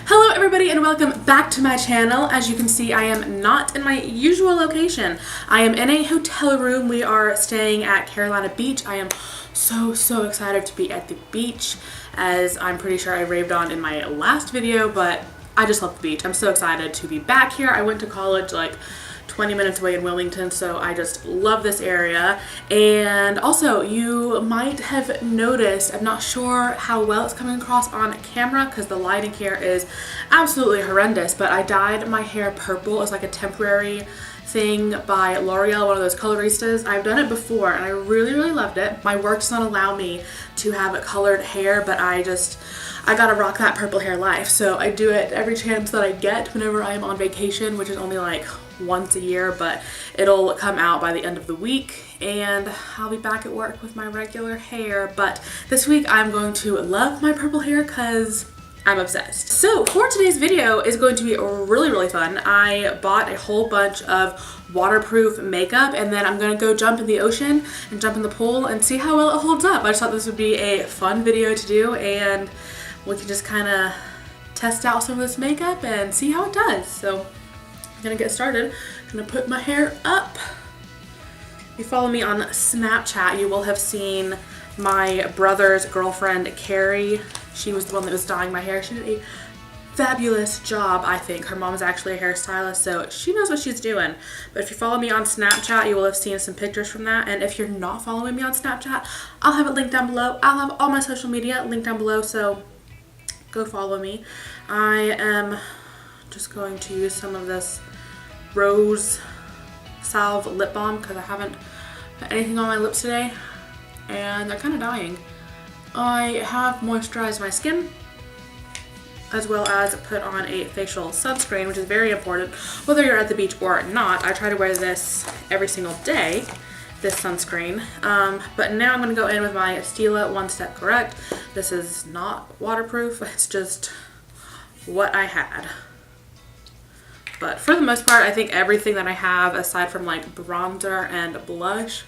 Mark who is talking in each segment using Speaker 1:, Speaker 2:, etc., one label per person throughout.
Speaker 1: Hello everybody and welcome back to my channel. As you can see, I am not in my usual location. I am in a hotel room. We are staying at Carolina Beach. I am so excited to be at the beach, as I'm pretty sure I raved on in my last video, but I just love the beach. I'm so excited to be back here. I went to college like 20 minutes away in Wilmington, so I just love this area. And also, you might have noticed, I'm not sure how well it's coming across on camera because the lighting here is absolutely horrendous, but I dyed my hair purple as like a temporary thing by L'Oreal, one of those coloristas. I've done it before and I really loved it. My work does not allow me to have colored hair, but I gotta rock that purple hair life, so I do it every chance that I get whenever I'm on vacation, which is only like once a year, but it'll come out by the end of the week and I'll be back at work with my regular hair. But this week I'm going to love my purple hair because I'm obsessed. So for today's video is going to be really fun. I bought a whole bunch of waterproof makeup and then I'm gonna go jump in the ocean and jump in the pool and see how well it holds up. I just thought this would be a fun video to do and we can just kind of test out some of this makeup and see how it does. So I'm gonna get started. I'm gonna put my hair up. If you follow me on Snapchat, you will have seen my brother's girlfriend, Carrie. She was the one that was dyeing my hair. She did a fabulous job, I think. Her mom is actually a hairstylist, so she knows what she's doing. But if you follow me on Snapchat, you will have seen some pictures from that. And if you're not following me on Snapchat, I'll have it linked down below. I'll have all my social media linked down below, so go follow me. I am just going to use some of this Rose Salve lip balm because I haven't put anything on my lips today and they're kind of dying. I have moisturized my skin as well as put on a facial sunscreen, which is very important whether you're at the beach or not. I try to wear this every single day, this sunscreen, but now I'm going to go in with my Stila One Step Correct. This is not waterproof, it's just what I had. But for the most part, I think everything that I have aside from like bronzer and blush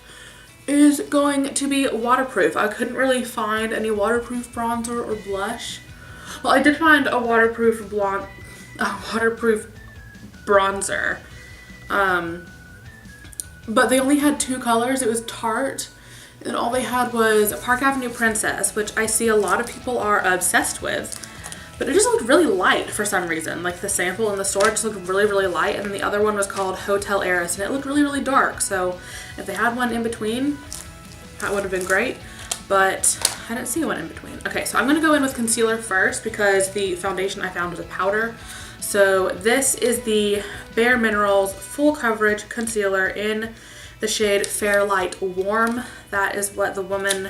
Speaker 1: is going to be waterproof. I couldn't really find any waterproof bronzer or blush. Well, I did find a waterproof bronzer. But they only had two colors. It was Tarte, and all they had was Park Avenue Princess, which I see a lot of people are obsessed with. But it just looked really light for some reason. Like the sample in the store just looked really light, and then the other one was called Hotel Heiress, and it looked really dark. So if they had one in between, that would have been great. But I didn't see one in between. Okay, so I'm gonna go in with concealer first because the foundation I found was a powder. So this is the Bare Minerals Full Coverage Concealer in the shade Fair Light Warm. That is what the woman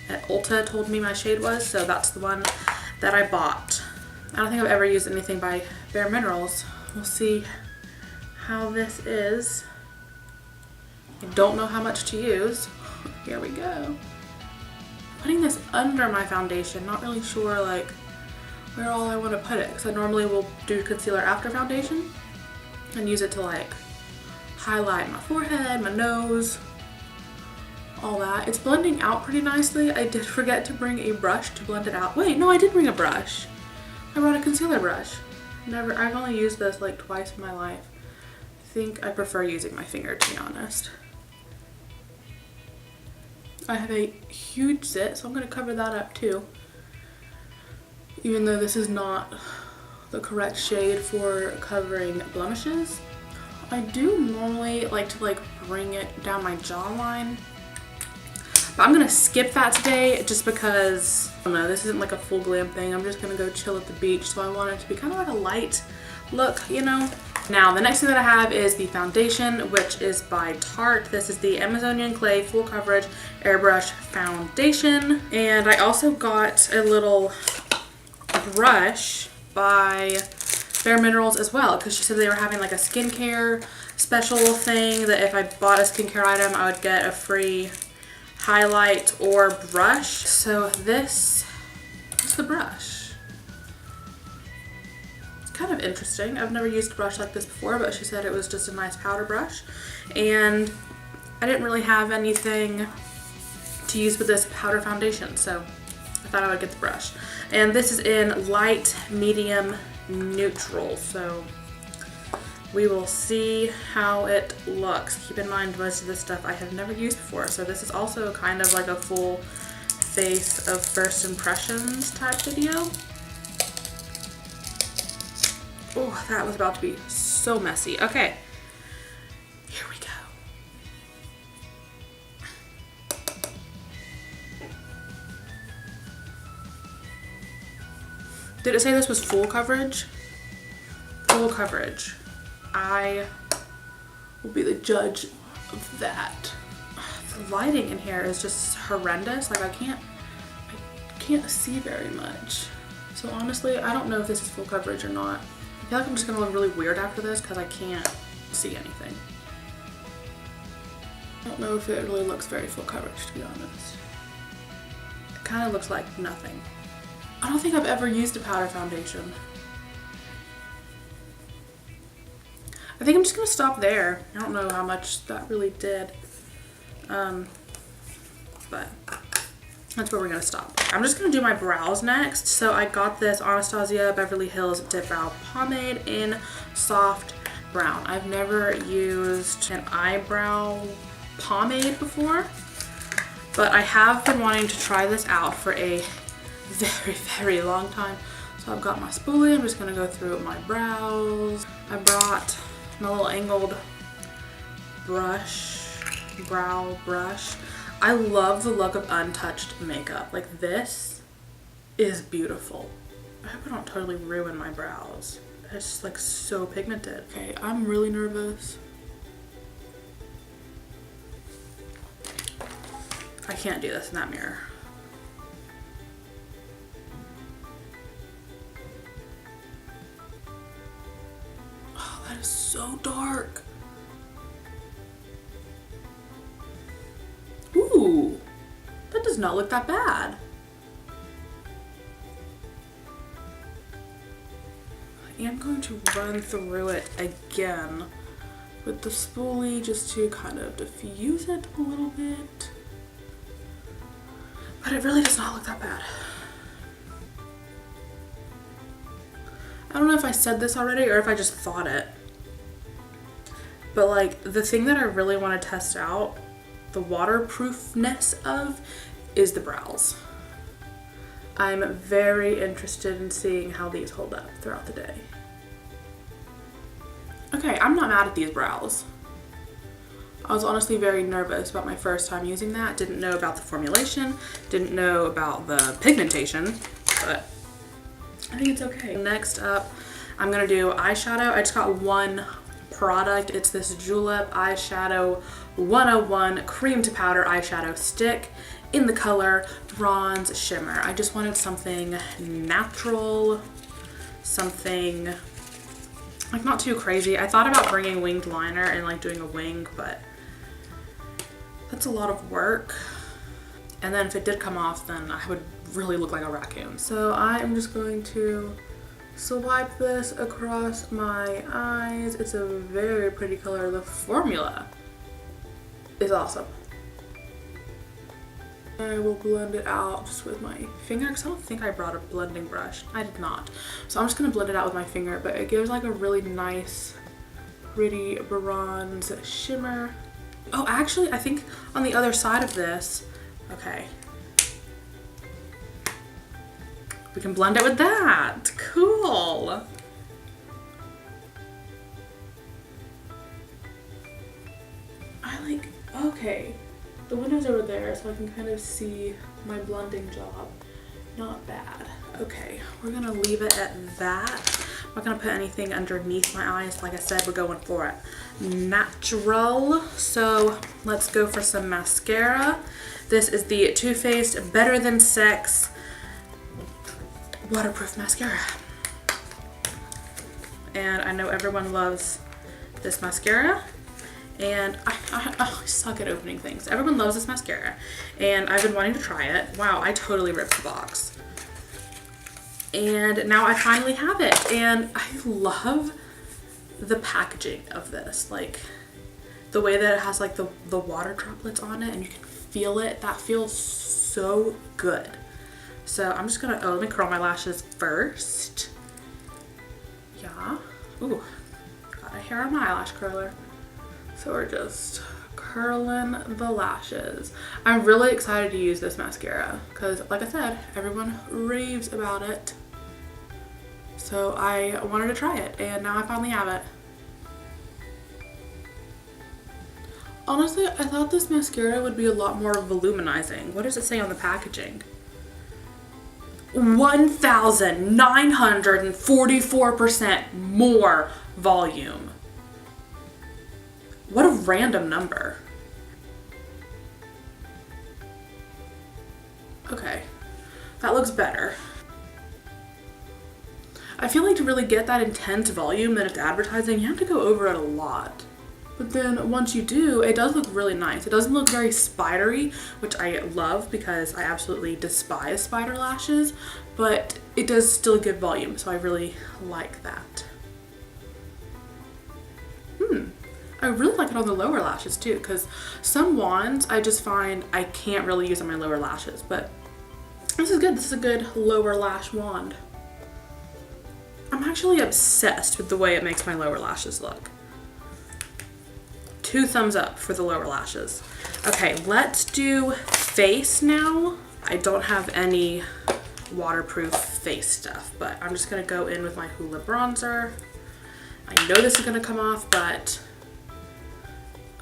Speaker 1: at Ulta told me my shade was, so that's the one that I bought. I don't think I've ever used anything by Bare Minerals. We'll see how this is. I don't know how much to use. Here we go. Putting this under my foundation, not really sure like where all I want to put it, because I normally will do concealer after foundation and use it to like highlight my forehead, my nose, all that. It's blending out pretty nicely. I did forget to bring a brush to blend it out. Wait, no, I did bring a brush. I brought a concealer brush. I've only used this like twice in my life. I think I prefer using my finger, to be honest. I have a huge zit, so I'm going to cover that up too. Even though this is not the correct shade for covering blemishes. I do normally like to like bring it down my jawline, but I'm gonna skip that today just because, I don't know, this isn't like a full glam thing. I'm just gonna go chill at the beach, so I want it to be kind of like a light look, you know? Now, the next thing that I have is the foundation, which is by Tarte. This is the Amazonian Clay Full Coverage Airbrush Foundation. And I also got a little brush by Bare Minerals as well, because she said they were having like a skincare special thing that if I bought a skincare item I would get a free highlight or brush. So this is the brush. It's kind of interesting. I've never used a brush like this before, but she said it was just a nice powder brush, and I didn't really have anything to use with this powder foundation, so I thought I would get the brush. And this is in light, medium, neutral. So we will see how it looks. Keep in mind, most of this stuff I have never used before. So this is also kind of like a full face of first impressions type video. Oh, that was about to be so messy. Okay, here we go. Did it say this was full coverage? Full coverage. I will be the judge of that. The lighting in here is just horrendous. Like I can't see very much. So honestly, I don't know if this is full coverage or not. I feel like I'm just gonna look really weird after this because I can't see anything. I don't know if it really looks very full coverage, to be honest. It kind of looks like nothing. I don't think I've ever used a powder foundation. I think I'm just gonna stop there. I don't know how much that really did. But that's where we're gonna stop. I'm just gonna do my brows next. So I got this Anastasia Beverly Hills Dip Brow Pomade in soft brown. I've never used an eyebrow pomade before, but I have been wanting to try this out for a very, very long time. So I've got my spoolie. I'm just gonna go through my brows. I brought my little angled brow brush. I love the look of untouched makeup. Like this is beautiful. I hope I don't totally ruin my brows. It's just like so pigmented. Okay, I'm really nervous. I can't do this in that mirror. Oh, that is so dark. Ooh, that does not look that bad. I am going to run through it again with the spoolie just to kind of diffuse it a little bit. But it really does not look that bad. I don't know if I said this already or if I just thought it. But like the thing that I really want to test out the waterproofness of is the brows. I'm very interested in seeing how these hold up throughout the day. Okay, I'm not mad at these brows. I was honestly very nervous about my first time using that. Didn't know about the formulation, didn't know about the pigmentation, but I think it's okay. Next up, I'm gonna do eyeshadow. I just got one product. It's this Julep Eyeshadow 101 Cream to Powder Eyeshadow Stick in the color Bronze Shimmer. I just wanted something natural, something like not too crazy. I thought about bringing winged liner and like doing a wing, but that's a lot of work. And then if it did come off, then I would really look like a raccoon. So I am just going to swipe this across my eyes. It's a very pretty color. The formula is awesome. I will blend it out just with my finger because I don't think I brought a blending brush. I did not. So I'm just gonna blend it out with my finger, but it gives like a really nice, pretty bronze shimmer. Oh, actually, I think on the other side of this, okay, we can blend it with that. Cool. Okay, the window's over there so I can kind of see my blending job. Not bad. Okay, we're gonna leave it at that. I'm not gonna put anything underneath my eyes. Like I said, we're going for it natural. So let's go for some mascara. This is the Too Faced Better Than Sex waterproof mascara. And I know everyone loves this mascara. And I suck at opening things. Everyone loves this mascara. And I've been wanting to try it. Wow, I totally ripped the box. And now I finally have it. And I love the packaging of this. Like the way that it has like the water droplets on it and you can feel it. That feels so good. So I'm just gonna, let me curl my lashes first. Yeah. Ooh, got a hair on my eyelash curler. So we're just curling the lashes. I'm really excited to use this mascara because, like I said, everyone raves about it. So I wanted to try it, and now I finally have it. Honestly, I thought this mascara would be a lot more voluminizing. What does it say on the packaging? 1,944% more volume. What a random number. Okay, that looks better. I feel like to really get that intense volume that it's advertising, you have to go over it a lot. But then once you do, it does look really nice. It doesn't look very spidery, which I love because I absolutely despise spider lashes, but it does still give volume, so I really like that. I really like it on the lower lashes too, because some wands I just find I can't really use on my lower lashes, but this is good. This is a good lower lash wand. I'm actually obsessed with the way it makes my lower lashes look. 2 thumbs up for the lower lashes. Okay, let's do face now. I don't have any waterproof face stuff, but I'm just gonna go in with my Hoola bronzer. I know this is gonna come off, but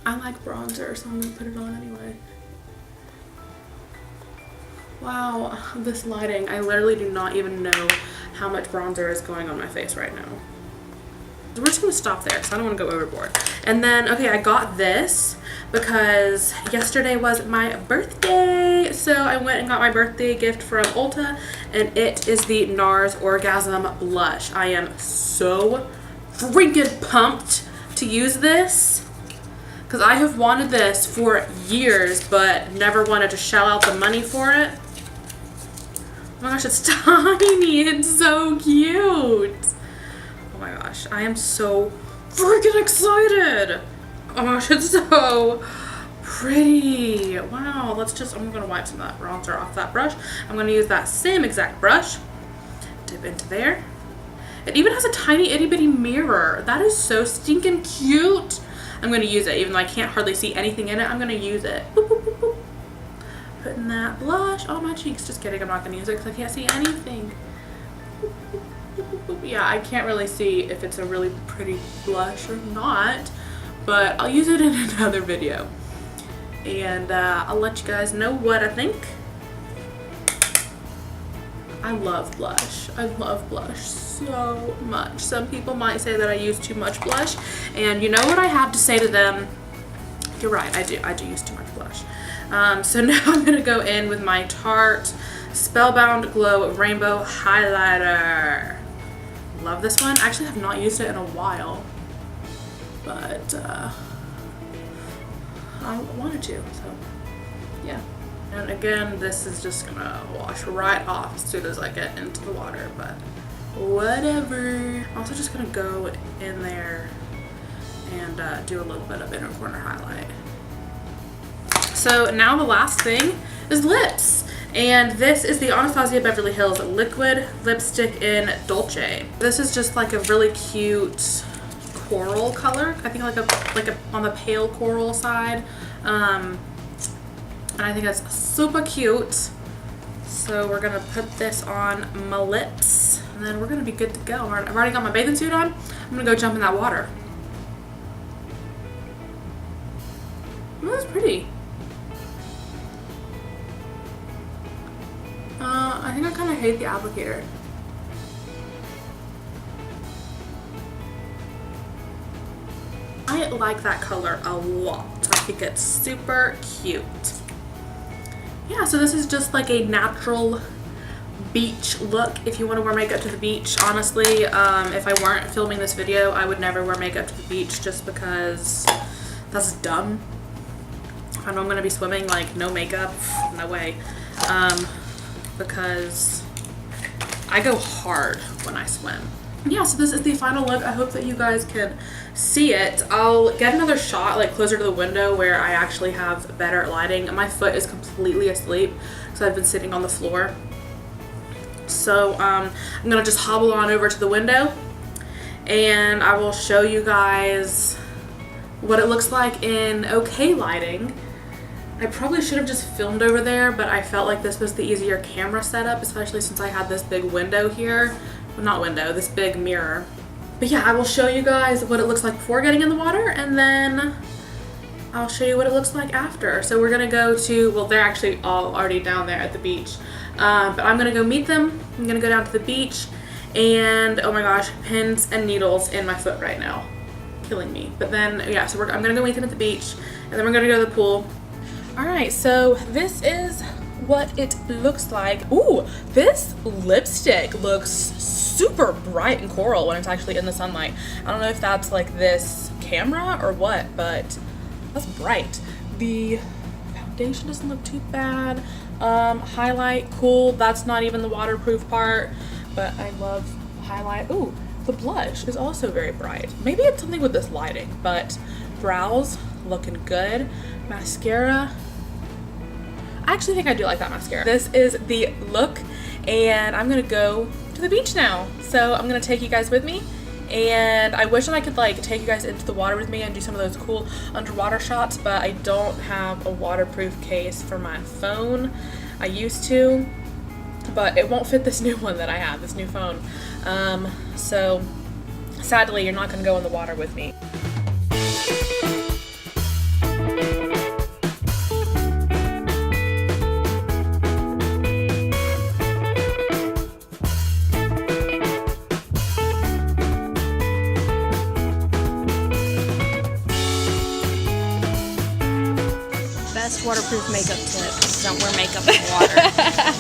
Speaker 1: I like bronzer, so I'm gonna put it on anyway. Wow, this lighting, I literally do not even know how much bronzer is going on my face right now. We're just gonna stop there because I don't want to go overboard. And then, okay, I got this because yesterday was my birthday. So I went and got my birthday gift from Ulta, and it is the NARS Orgasm Blush. I am so freaking pumped to use this because I have wanted this for years but never wanted to shell out the money for it. Oh my gosh, it's tiny. It's so cute. Oh my gosh, I am so freaking excited. Oh my gosh, it's so pretty. Wow, I'm gonna wipe some of that bronzer off that brush. I'm gonna use that same exact brush, dip into there. It even has a tiny itty bitty mirror. That is so stinking cute. I'm gonna use it, even though I can't hardly see anything in it. I'm gonna use it. Boop, boop, boop, boop. Putting that blush on my cheeks. Just kidding, I'm not gonna use it because I can't see anything. Boop, boop. Yeah, I can't really see if it's a really pretty blush or not, but I'll use it in another video, and I'll let you guys know what I think. I love blush. I love blush so much. Some people might say that I use too much blush, and you know what I have to say to them? You're right, I do use too much blush. So now I'm gonna go in with my Tarte Spellbound Glow Rainbow Highlighter. Love this one. I actually have not used it in a while, but I wanted to, so yeah. And again, this is just gonna wash right off as soon as I get into the water, but whatever. I'm also just gonna go in there and do a little bit of inner corner highlight. So now the last thing is lips. And this is the Anastasia Beverly Hills Liquid Lipstick in Dolce. This is just like a really cute coral color. I think like a on the pale coral side. And I think that's super cute. So we're gonna put this on my lips, and then we're gonna be good to go. I've already got my bathing suit on. I'm gonna go jump in that water. Oh, that's pretty. I think I kind of hate the applicator. I like that color a lot. I think it's super cute. Yeah, so this is just like a natural beach look if you want to wear makeup to the beach. Honestly, if I weren't filming this video, I would never wear makeup to the beach just because that's dumb. I know I'm going to be swimming, like, no makeup, no way. Because I go hard when I swim. Yeah, so this is the final look. I hope that you guys can see it. I'll get another shot like closer to the window where I actually have better lighting. My foot is completely asleep, so I've been sitting on the floor. So I'm gonna just hobble on over to the window and I will show you guys what it looks like in okay lighting. I probably should have just filmed over there, but I felt like this was the easier camera setup, especially since I had this big window here. Well, not window, this big mirror. But yeah, I will show you guys what it looks like before getting in the water, and then I'll show you what it looks like after. So we're gonna go to, well, they're actually all already down there at the beach. But I'm gonna go meet them. I'm gonna go down to the beach, and oh my gosh, pins and needles in my foot right now. Killing me. But then, yeah, so I'm gonna go meet them at the beach, and then we're gonna go to the pool. All right, so this is what it looks like. Ooh, this lipstick looks super bright and coral when it's actually in the sunlight. I don't know if that's like this camera or what, but that's bright. The foundation doesn't look too bad. Highlight, cool. That's not even the waterproof part, but I love highlight. Ooh, the blush is also very bright. Maybe it's something with this lighting, but brows looking good. Mascara, I actually think I do like that mascara. This is the look, and I'm gonna go to the beach now. So I'm gonna take you guys with me, and I wish that I could like take you guys into the water with me and do some of those cool underwater shots, but I don't have a waterproof case for my phone. I used to, but it won't fit this new one that I have, this new phone. So sadly, you're not gonna go in the water with me.
Speaker 2: Best waterproof makeup tip: don't wear makeup in water.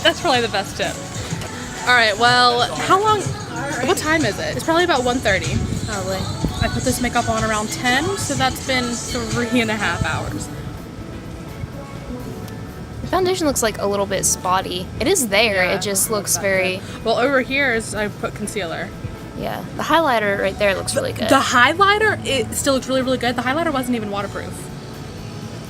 Speaker 1: That's probably the best tip. All right, well, how long, what time is it? It's probably about 1:30.
Speaker 2: Probably.
Speaker 1: I put this makeup on around 10, so that's been 3.5 hours.
Speaker 2: The foundation looks like a little bit spotty. It is there,
Speaker 1: Yeah.
Speaker 2: it just looks very...
Speaker 1: Well, over here is, I put concealer.
Speaker 2: Yeah, the highlighter right there looks really good.
Speaker 1: The highlighter, it still looks really, really good. The highlighter wasn't even waterproof.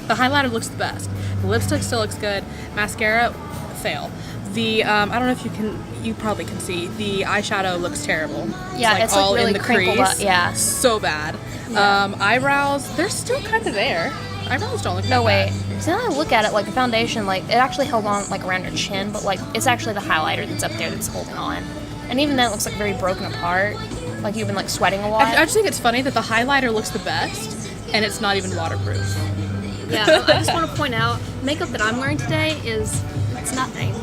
Speaker 1: The highlighter looks the best. The lipstick still looks good. Mascara, fail. The, I don't know if you probably can see, the eyeshadow looks terrible.
Speaker 2: Yeah, it's like
Speaker 1: all
Speaker 2: really
Speaker 1: in the
Speaker 2: crinkled
Speaker 1: crease.
Speaker 2: up, yeah.
Speaker 1: So bad.
Speaker 2: Yeah.
Speaker 1: Eyebrows, they're still kind of there. Eyebrows don't look
Speaker 2: No,
Speaker 1: that
Speaker 2: wait.
Speaker 1: bad.
Speaker 2: So now I look at it, like the foundation, like it actually held on like around your chin, but like it's actually the highlighter that's up there that's holding on. And even then it looks like very broken apart. Like you've been like sweating a lot.
Speaker 1: I just think it's funny that the highlighter looks the best, and it's not even waterproof.
Speaker 3: Yeah, I just want to point out, makeup that I'm wearing today it's nothing.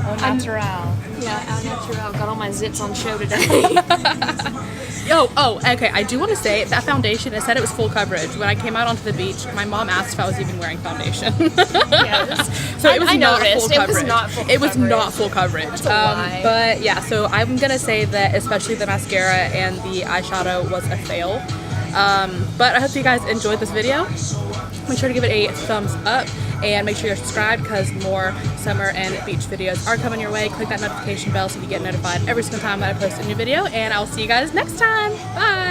Speaker 2: Au natural.
Speaker 3: Yeah, au natural. Got all my zits on show today.
Speaker 1: Oh, okay. I do want to say that foundation, it said it was full coverage. When I came out onto the beach, my mom asked if I was even wearing foundation.
Speaker 2: Yes.
Speaker 1: So it was
Speaker 2: I
Speaker 1: not
Speaker 2: noticed.
Speaker 1: full coverage.
Speaker 2: It was not full
Speaker 1: It was
Speaker 2: coverage.
Speaker 1: not full coverage.
Speaker 2: That's a lie.
Speaker 1: But yeah, so I'm gonna say that especially the mascara and the eyeshadow was a fail. But I hope you guys enjoyed this video. Make sure to give it a thumbs up and make sure you're subscribed because more summer and beach videos are coming your way. Click that notification bell so you get notified every single time that I post a new video, and I'll see you guys next time. Bye!